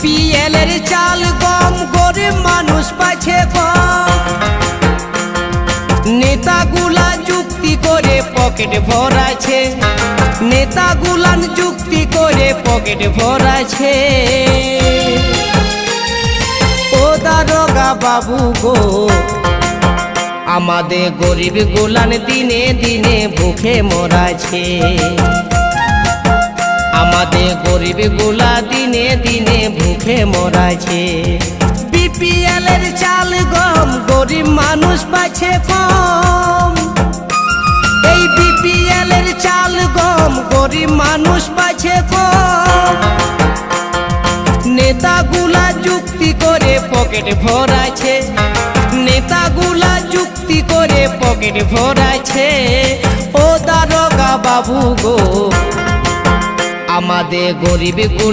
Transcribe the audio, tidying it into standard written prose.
BPL এর চাল গম গরিব মানুষ পাচ্ছে কম। নেতাগুলা যুক্তি করে পকেট ভরাছে, নেতাগুলান যুক্তি করে পকেট ভরাছে। ও দারোগা বাবু গো, আমাদের গরিব গুলান দিনে দিনে ভুখে মরাছে। আমাদের গরিব গুলা দিনে দিনে ভুখে মরাছে। বিপিএল এর চাল গম গরিব মানুষ পাচ্ছে কম। এই বিপিএল এর চাল গম গরিব মানুষ পাচ্ছে কম। নেতাগুলা যুক্তি করে পকেট ভরাছে, নেতাগুলা যুক্তি করে পকেট ভরাছে। ও দারোগা বাবু গো, আমাদের গরিব গুলা